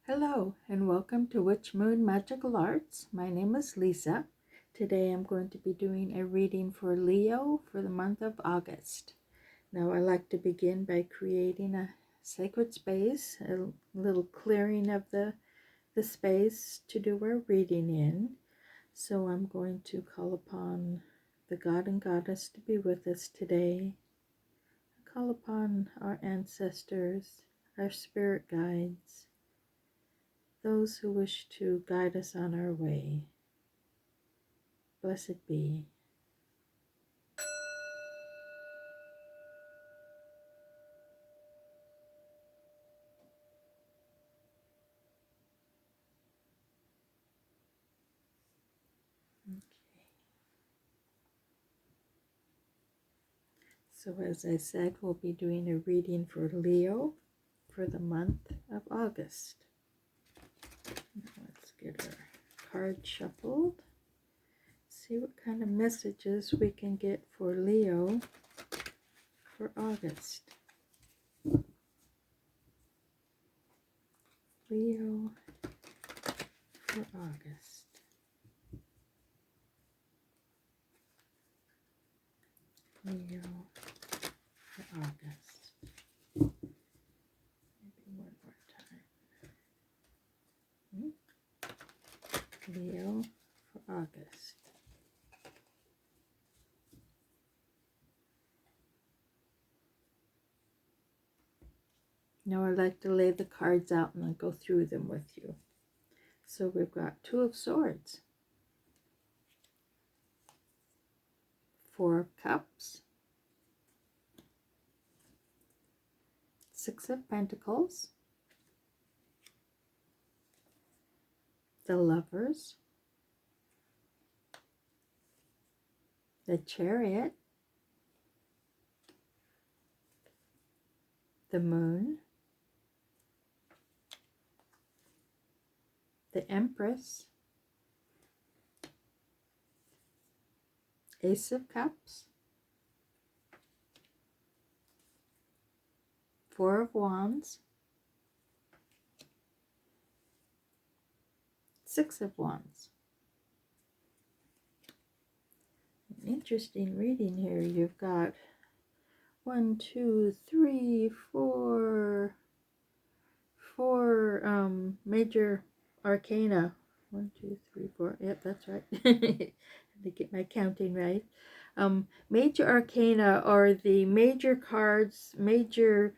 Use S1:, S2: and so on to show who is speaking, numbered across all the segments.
S1: Hello and welcome to Witch Moon Magical Arts. My name is Lisa. Today I'm going to be doing a reading for Leo for the month of August. Now I like to begin by creating a sacred space, a little clearing of the space to do our reading in. So I'm going to call upon the God and Goddess to be with us today. Call upon our ancestors, our spirit guides, those who wish to guide us on our way. Blessed be. Okay. So as I said, we'll be doing a reading for Leo for the month of August. Now let's get our card shuffled. See what kind of messages we can get for Leo for August. Leo for August. Leo for August. Maybe one more time. Leo for August. Now I like to lay the cards out and I'll go through them with you. So we've got Two of Swords, Four of Cups, Six of Pentacles, the Lovers, the Chariot, the Moon, the Empress, Ace of Cups, Four of Wands, Six of Wands. An interesting reading here. You've got 1, 2, 3, 4 major arcana. 1, 2, 3, 4. Yep, that's right. Had to get my counting right. Major arcana are the major cards, major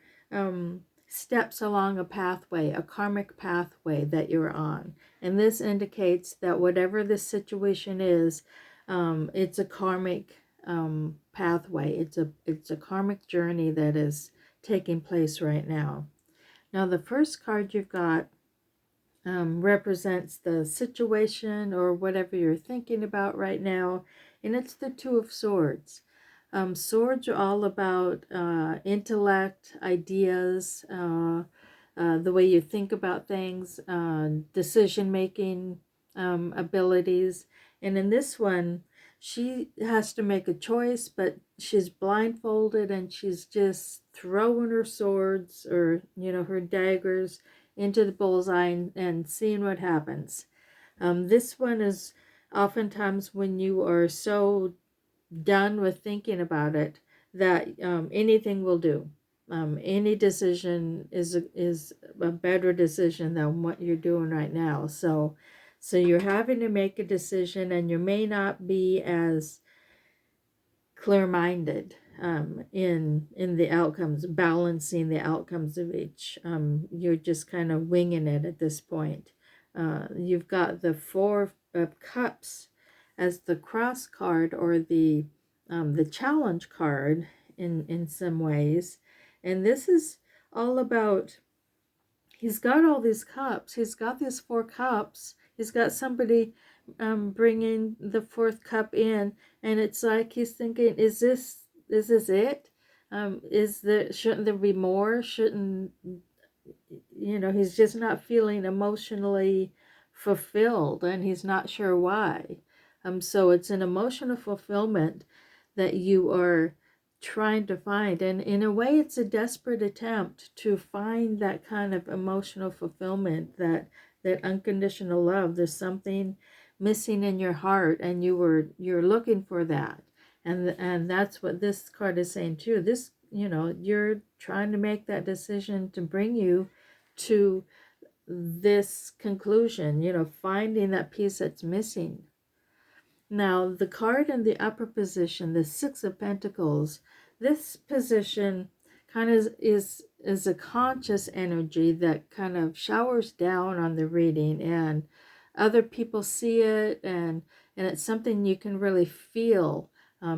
S1: steps along a pathway, a karmic pathway that you're on. And this indicates that whatever the situation is, it's a karmic pathway. It's a karmic journey that is taking place right now. Now the first card you've got represents the situation or whatever you're thinking about right now, and it's the Two of Swords. Swords are all about intellect, ideas, the way you think about things, decision-making abilities. And in this one, she has to make a choice, but she's blindfolded and she's just throwing her swords or, her daggers into the bullseye and seeing what happens. This one is oftentimes when you are so done with thinking about it that anything will do. Any decision is a better decision than what you're doing right now. So you're having to make a decision, and you may not be as clear-minded in the outcomes, balancing the outcomes of each. You're just kind of winging it at this point. You've got the Four of Cups as the cross card, or the challenge card in some ways. And this is all about, he's got all these cups. He's got these 4 cups. He's got somebody bringing the 4th cup in, and it's like he's thinking, is this it? Shouldn't there be more? Shouldn't, he's just not feeling emotionally fulfilled, and he's not sure why. So it's an emotional fulfillment that you are trying to find. And in a way, it's a desperate attempt to find that kind of emotional fulfillment, that unconditional love. There's something missing in your heart, and you're looking for that. And that's what this card is saying too. This, you're trying to make that decision to bring you to this conclusion, finding that piece that's missing. Now, the card in the upper position, the Six of Pentacles, this position kind of is a conscious energy that kind of showers down on the reading, and other people see it, and it's something you can really feel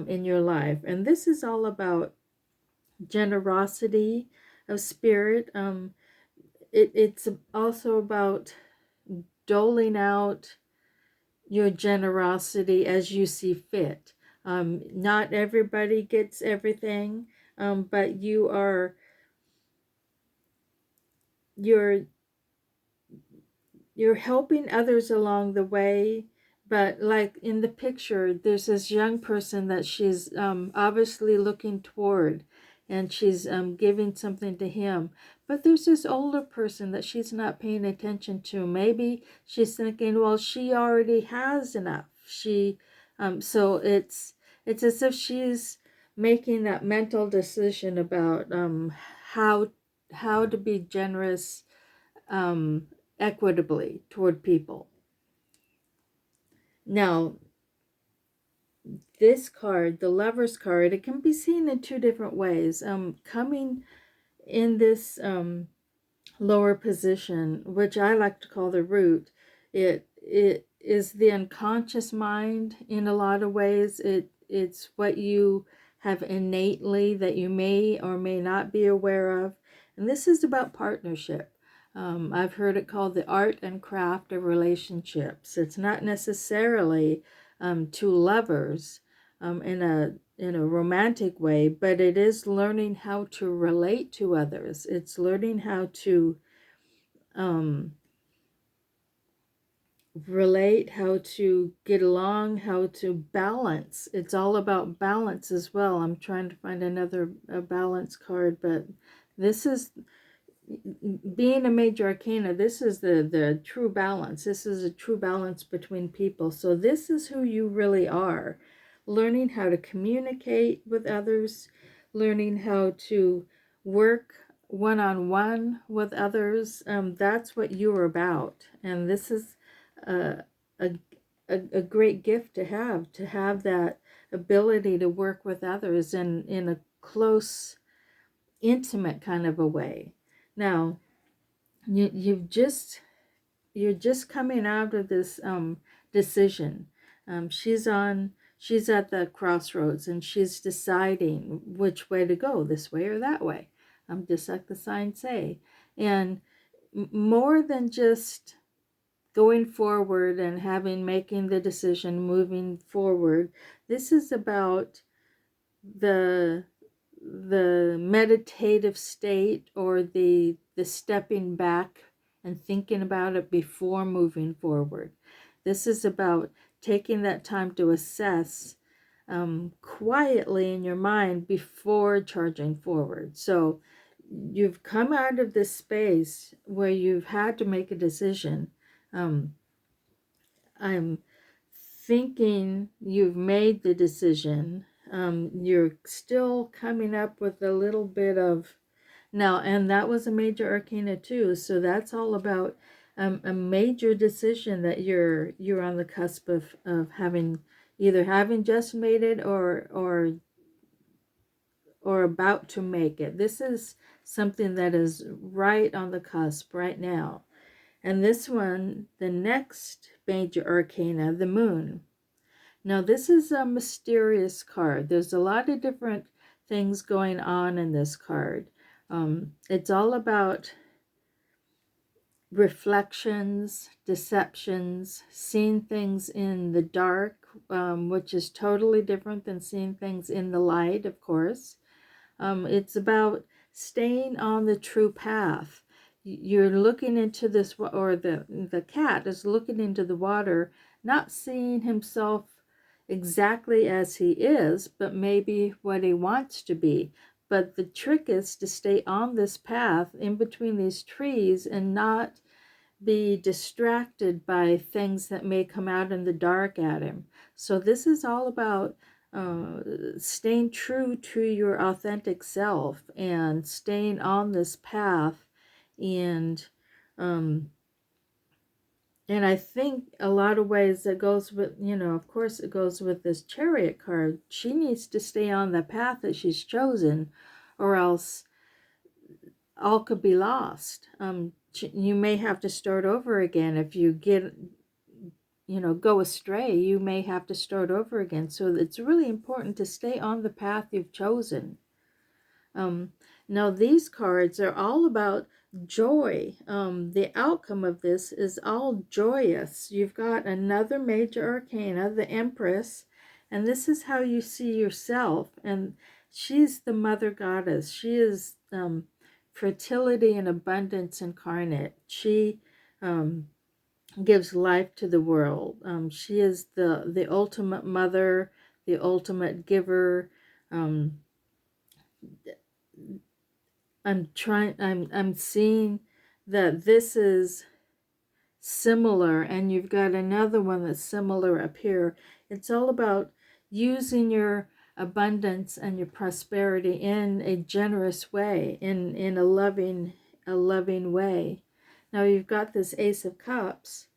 S1: in your life. And this is all about generosity of spirit. It's also about doling out your generosity as you see fit. Not everybody gets everything, but you're helping others along the way. But like in the picture, there's this young person that she's obviously looking toward, and she's giving something to him. But there's this older person that she's not paying attention to. Maybe she's thinking, well, she already has enough. So it's as if she's making that mental decision about how to be generous equitably toward people. Now, this card, the Lover's card, it can be seen in two different ways. Coming in this lower position, which I like to call the root, it is the unconscious mind in a lot of ways. It's what you have innately that you may or may not be aware of. And this is about partnership. I've heard it called the art and craft of relationships. It's not necessarily two lovers in a romantic way, but it is learning how to relate to others. It's learning how to relate, how to get along, how to balance. It's all about balance as well. I'm trying to find another balance card, but this is, being a major arcana, this is the true balance. This is a true balance between people. So this is who you really are. Learning how to communicate with others, learning how to work one-on-one with others. That's what you're about. And this is a great gift to have that ability to work with others in a close, intimate kind of a way. Now, you're just coming out of this decision. She's at the crossroads, and she's deciding which way to go, this way or that way, just like the signs say. And more than just going forward and making the decision, moving forward, this is about the meditative state, or the stepping back and thinking about it before moving forward. This is about taking that time to assess quietly in your mind before charging forward. So you've come out of this space where you've had to make a decision. I'm thinking you've made the decision. You're still coming up with a little bit of now, and that was a major arcana too. So that's all about a major decision that you're on the cusp of having, either having just made it or about to make it. This is something that is right on the cusp right now. And this one, the next major arcana, the Moon. Now, this is a mysterious card. There's a lot of different things going on in this card. It's all about reflections, deceptions, seeing things in the dark, which is totally different than seeing things in the light, of course. It's about staying on the true path. You're looking into this, or the cat is looking into the water, not seeing himself exactly as he is, but maybe what he wants to be. But the trick is to stay on this path in between these trees and not be distracted by things that may come out in the dark at him. So this is all about uh, staying true to your authentic self and staying on this path. And um, and I think a lot of ways that goes with, of course it goes with this Chariot card. She needs to stay on the path that she's chosen, or else all could be lost. You may have to start over again if you go astray. You may have to start over again. So it's really important to stay on the path you've chosen. Now these cards are all about joy. The outcome of this is all joyous. You've got another major arcana, the Empress, and this is how you see yourself. And she's the mother goddess. She is fertility and abundance incarnate. She gives life to the world. She is the ultimate mother, the ultimate giver. I'm seeing that this is similar, and you've got another one that's similar up here. It's all about using your abundance and your prosperity in a generous way, in a loving way. Now you've got this Ace of Cups.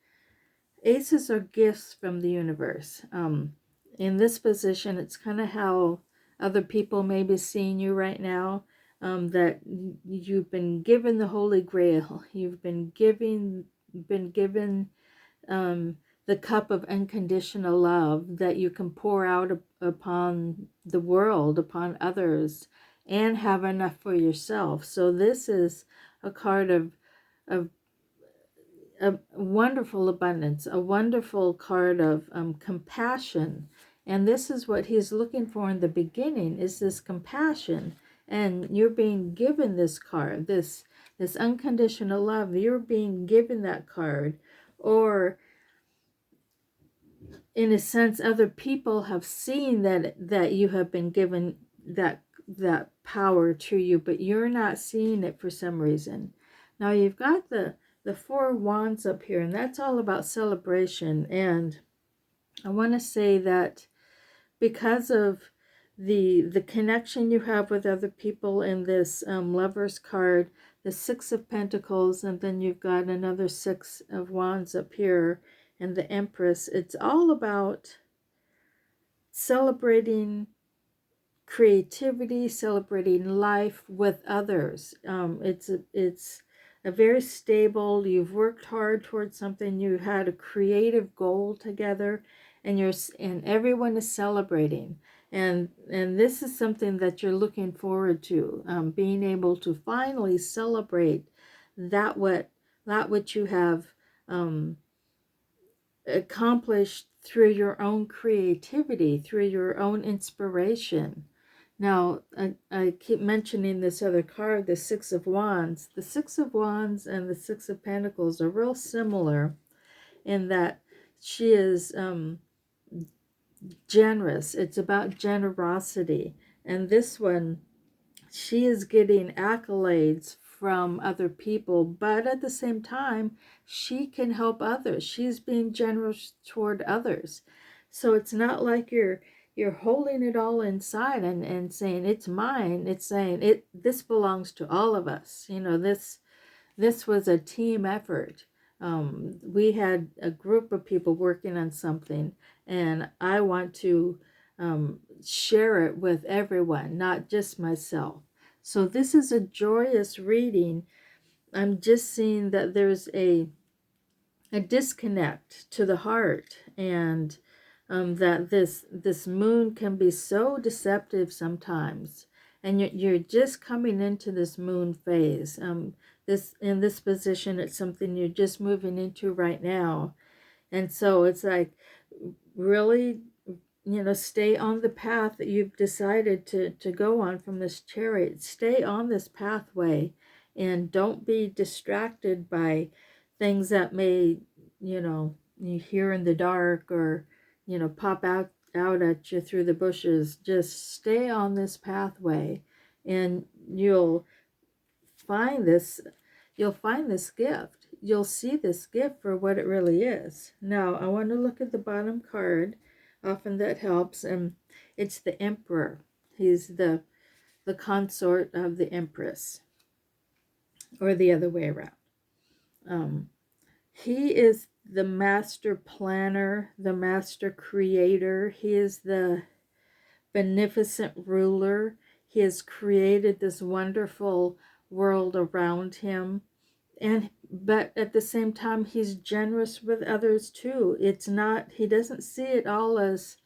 S1: Aces are gifts from the universe. In this position, it's kind of how other people may be seeing you right now. That you've been given the Holy Grail. You've been given the cup of unconditional love that you can pour out upon the world, upon others, and have enough for yourself. So this is a card of a wonderful abundance, a wonderful card of compassion. And this is what he's looking for in the beginning, is this compassion. And you're being given this card, this unconditional love. You're being given that card. Or in a sense, other people have seen that you have been given that power to you, but you're not seeing it for some reason. Now you've got the Four Wands up here, and that's all about celebration. And I want to say that because of the connection you have with other people in this Lovers card, the Six of Pentacles, and then you've got another Six of Wands up here, and the Empress, it's all about celebrating creativity, celebrating life with others. It's a very stable, you've worked hard towards something, you had a creative goal together, and everyone is celebrating. And this is something that you're looking forward to, being able to finally celebrate that which you have accomplished through your own creativity, through your own inspiration. Now, I keep mentioning this other card, the Six of Wands. The Six of Wands and the Six of Pentacles are real similar in that she is generous. It's about generosity. And this one, she is getting accolades from other people, but at the same time, she can help others. She's being generous toward others. So it's not like you're holding it all inside and saying it's mine. It's saying this belongs to all of us. This was a team effort. We had a group of people working on something, and I want to share it with everyone, not just myself. So this is a joyous reading. I'm just seeing that there's a disconnect to the heart, and that this moon can be so deceptive sometimes, and you're just coming into this moon phase. In this position, it's something you're just moving into right now, and so it's like, really, stay on the path that you've decided to go on from this Chariot. Stay on this pathway, and don't be distracted by things that may, you hear in the dark, or, pop out out at you through the bushes. Just stay on this pathway, and you'll find this gift. You'll see this gift for what it really is. Now, I want to look at the bottom card. Often that helps. And it's the Emperor. He's the consort of the Empress, or the other way around. He is the master planner, the master creator. He is the beneficent ruler. He has created this wonderful world around him. But at the same time, he's generous with others too. It's not, he doesn't see it all as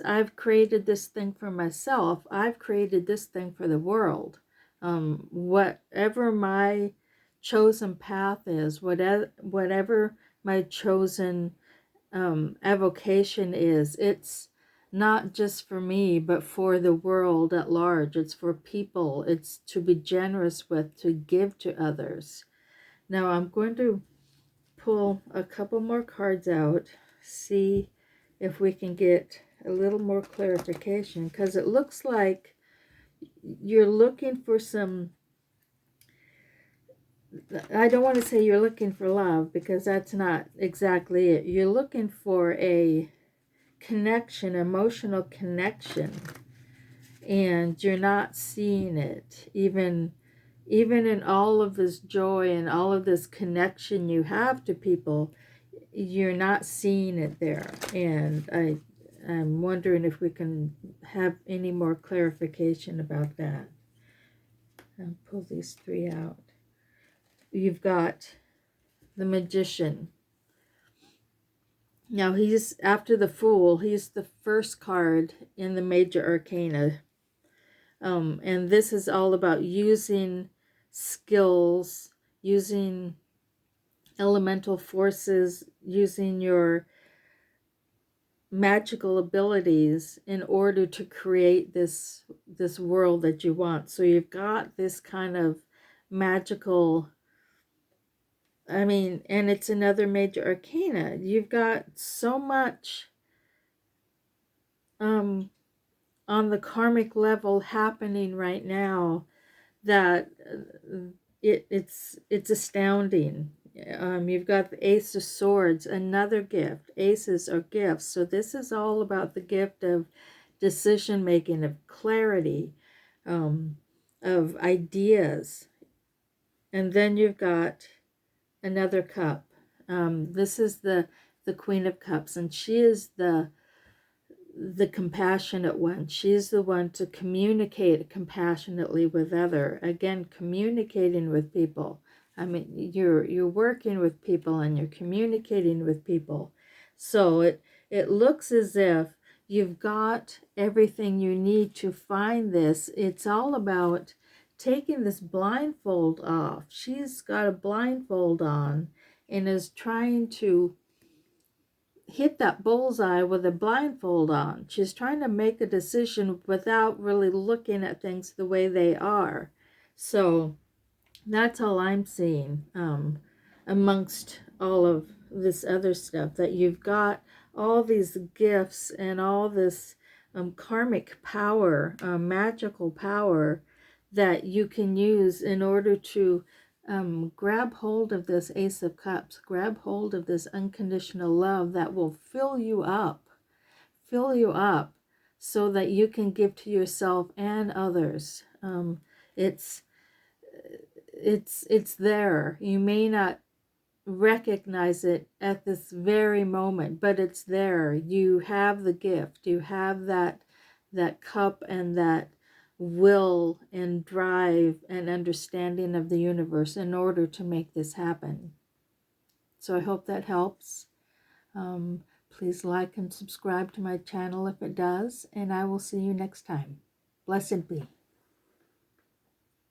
S1: I've created this thing for myself. I've created this thing for the world. Whatever my chosen path is, whatever my chosen avocation is, it's not just for me, but for the world at large. It's for people. It's to be generous with, to give to others. Now I'm going to pull a couple more cards out, see if we can get a little more clarification, because it looks like you're looking for some, I don't want to say you're looking for love, because that's not exactly it. You're looking for a connection, emotional connection, and you're not seeing it. Even in all of this joy and all of this connection you have to people, you're not seeing it there. And I'm wondering if we can have any more clarification about that. I'll pull these three out. You've got the Magician. Now he's, after the Fool, he's the first card in the major arcana. And this is all about using skills, using elemental forces, using your magical abilities in order to create this world that you want. So you've got this kind of magical, and it's another major arcana. You've got so much on the karmic level happening right now that it's astounding. You've got the Ace of Swords, another gift. Aces are gifts. So this is all about the gift of decision making, of clarity, of ideas. And then you've got another cup. This is the Queen of Cups, and she is the compassionate one. She's the one to communicate compassionately with other. Again, communicating with people. You're working with people and you're communicating with people. So it looks as if you've got everything you need to find this. It's all about taking this blindfold off. She's got a blindfold on and is trying to hit that bullseye with a blindfold on. She's trying to make a decision without really looking at things the way they are. So that's all I'm seeing, amongst all of this other stuff, that you've got all these gifts and all this karmic power, magical power that you can use in order to grab hold of this Ace of Cups, grab hold of this unconditional love that will fill you up so that you can give to yourself and others. It's there. You may not recognize it at this very moment, but it's there. You have the gift. You have that cup and that will and drive and understanding of the universe in order to make this happen. So I hope that helps. Please like and subscribe to my channel if it does, and I will see you next time. Blessed be.